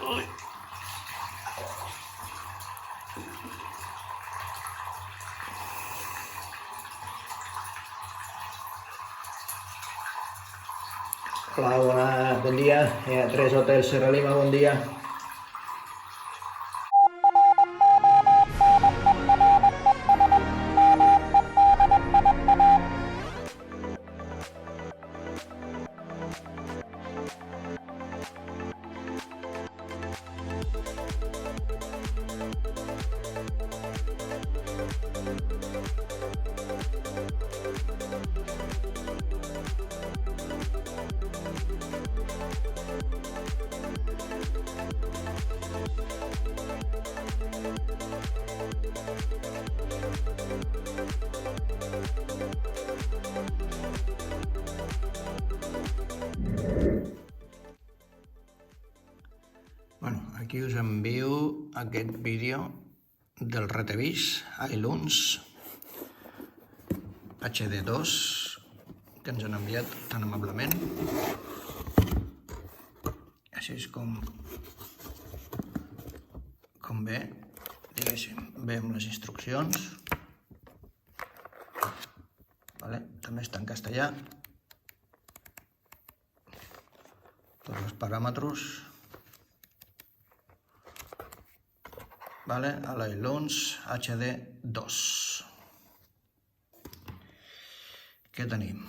Ui. Hola, bon dia. 3 Hotels Serra Lima, bon dia. Aquí us envio aquest vídeo del retavís iLunch HD2 que ens han enviat tan amablement. Així és com ve, diguéssim, ve amb les instruccions. També està en castellà. Tots els paràmetres. A l'iLunch HD2. Què tenim?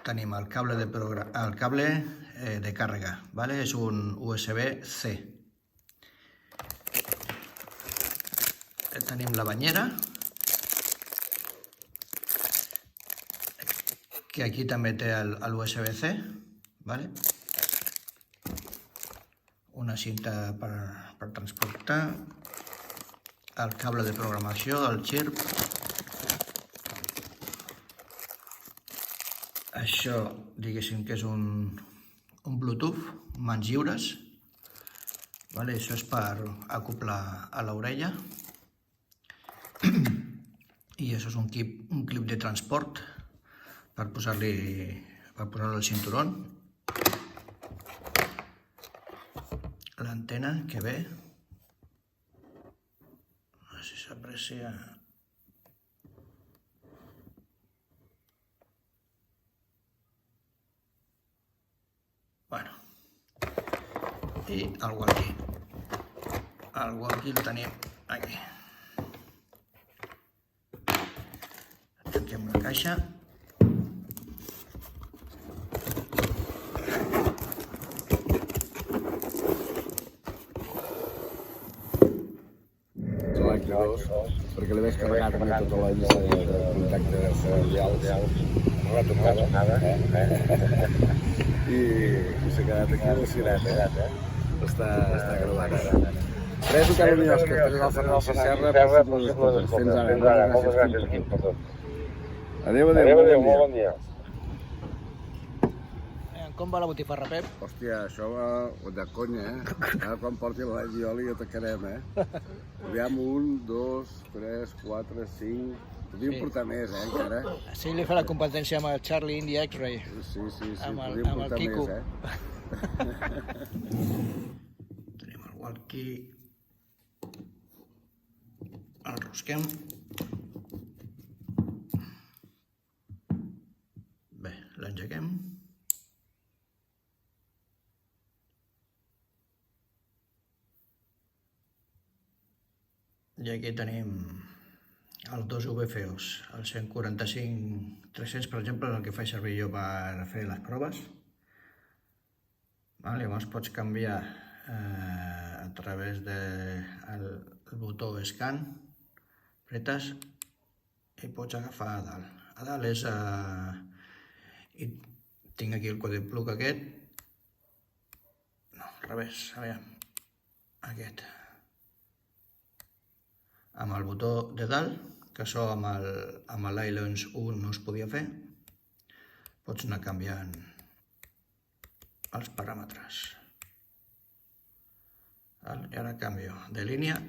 Tenim el cable de càrrega, és un USB-C. Tenim la banyera, que aquí també té l'USB-C, una cinta per transportar, el cable de programació del xirp. Això, diguéssim que és un Bluetooth, mans lliures. Això és per acoplar a l'orella. I això és un clip de transport per posar-lo al cinturó. L'antena que ve, no sé si s'aprecia. I el walkie. El walkie el tenim aquí. Tanquem la caixa. Perquè l'he descarregat també tota la llista de contactes mundials, no l'ha tocat nada, i s'ha quedat aquí a la cireta, està gravat. Res, encara no hi ha els cartells al Fernando Serra, fins ara, moltes gràcies per tot. Adéu, molt bon dia. Com va la botifarra, Pep? Hòstia, això va de conya, Ara quan porti l'allioli ja tacarem, Aviam, 1, 2, 3, 4, 5... Podríem portar més, encara. Sí, li fa la competència amb el Charlie India X-Ray. Sí, podríem portar més, Tenim el walkie. El rosquem. Bé, l'engeguem. I aquí tenim els dos UV-Feos, el 145-300, per exemple, el que faig servir jo per fer les proves. Llavors pots canviar a través del botó Scan, apretes i pots agafar a dalt. A dalt és... I tinc aquí el codi plug aquest. No, al revés, aviam. Aquest. Amb el botó de dalt, que això amb l'iLunch 1 no es podia fer, pots anar canviant els paràmetres. I ara canvio de línia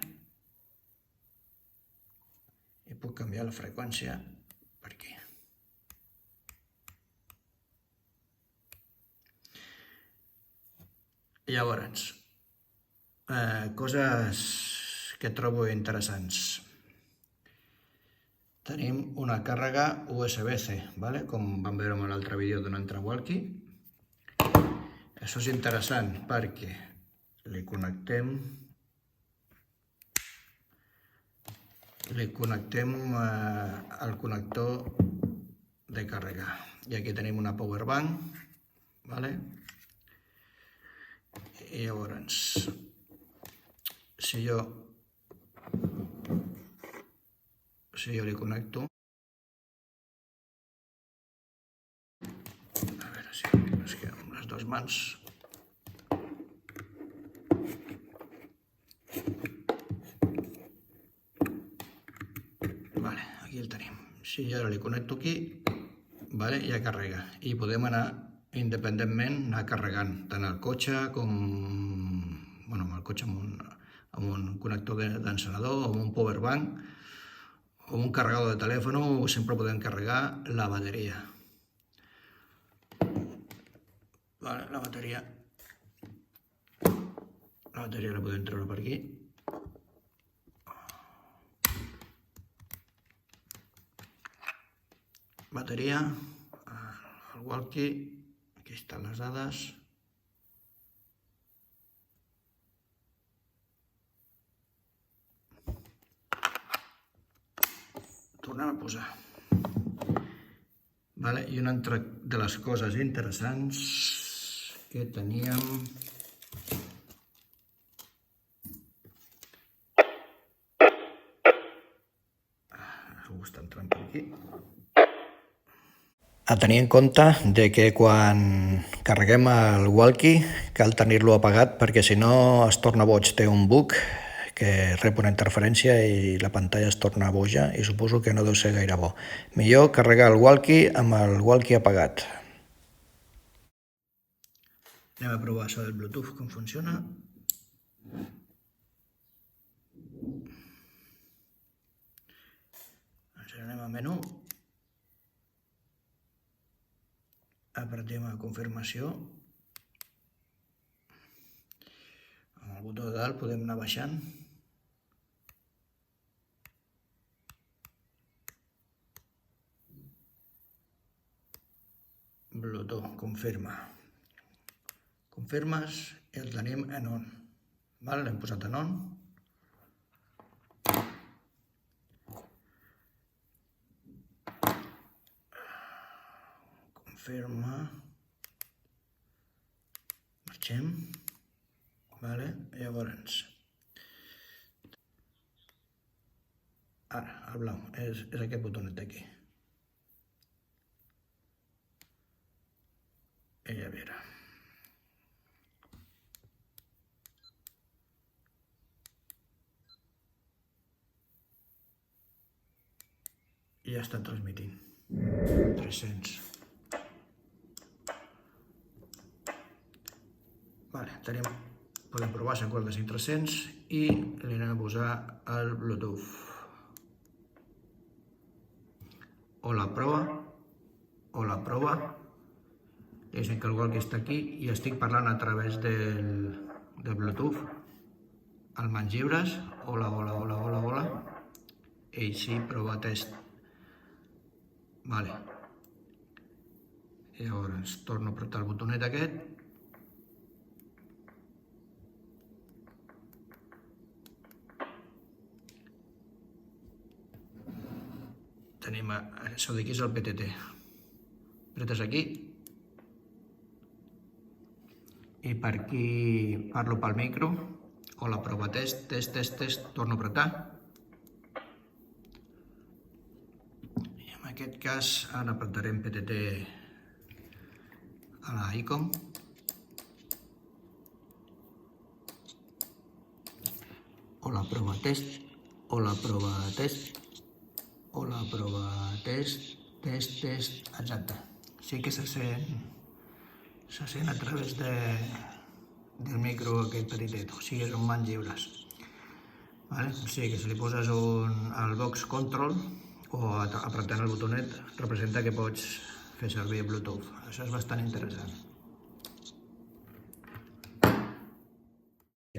i puc canviar la freqüència per aquí. Llavors, coses que trobo interessants. Tenim una càrrega USB-C, vale? Com vam veure en l'altre vídeo d'un altre walkie. Això és interessant perquè li connectem al connector de càrrega. I aquí tenim una power bank, vale? I llavors, si jo li connecto, a veure si és que amb les dues mans, vale, aquí el tenim. Si jo ara li connecto aquí, vale, ja carrega i podem anar independentment anar carregant tant el cotxe com amb el cotxe amb un connector d'encenedor o amb un power bank o un carregador de telèfon, sempre podem carregar la bateria. Vale, la bateria la podem treure per aquí. Bateria, el walkie, aquí estan les dades. Tornem a posar. Vale, i una altra de les coses interessants que teníem... Algú està entrant per aquí. A tenir en compte de que quan carreguem el walkie cal tenir-lo apagat perquè si no es torna boig, té un bug que rep una interferència i la pantalla es torna boja i suposo que no deu ser gaire bo. Millor carregar el walkie amb el walkie apagat. Anem a provar això del Bluetooth, com funciona. Ens anem a menú. Apretem a confirmació. Amb el botó de dalt podem anar baixant. Bluetooth, confirma. Confirmes i el tenim en on. L'hem posat en on. Confirma. Marxem. Llavors, ara, el blau, és aquest botonet d'aquí. I a veure. I ja està transmitint. 300. Podem provar 55-300 i li anem a posar el Bluetooth. O la prova. Diguem que el walkie està aquí i estic parlant a través del Bluetooth. El mans lliures. Hola. I sí, prova test. Vale. Llavors torno a apretar el botonet aquest. Tenim això d'aquí és el PTT. Apretes aquí i per aquí parlo pel micro o la prova test, torno a apretar. I en aquest cas ara apretarem PTT a la ICOM. O la prova test, exacte. Sí que se sent a través del micro aquest petitet, o sigui, són mans lliures. O sigui que si li poses el box control o apretant el botonet representa que pots fer servir Bluetooth. Això és bastant interessant.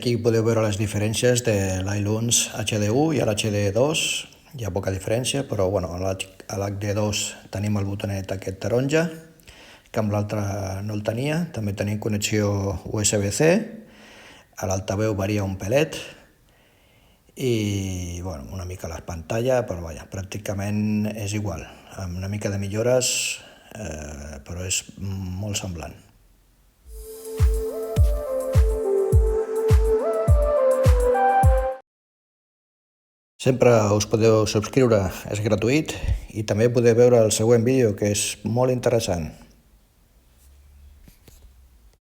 Aquí podeu veure les diferències de l'iLunz HD1 i l'HD2. Hi ha poca diferència, però bueno, a l'HD2 tenim el botonet aquest taronja, que amb l'altre no el tenia. També tenim connexió USB-C, a l'altaveu varia un pelet, i bueno, una mica la pantalla, però vaja, pràcticament és igual, amb una mica de millores, però és molt semblant. Sempre us podeu subscriure, és gratuït, i també podeu veure el següent vídeo, que és molt interessant.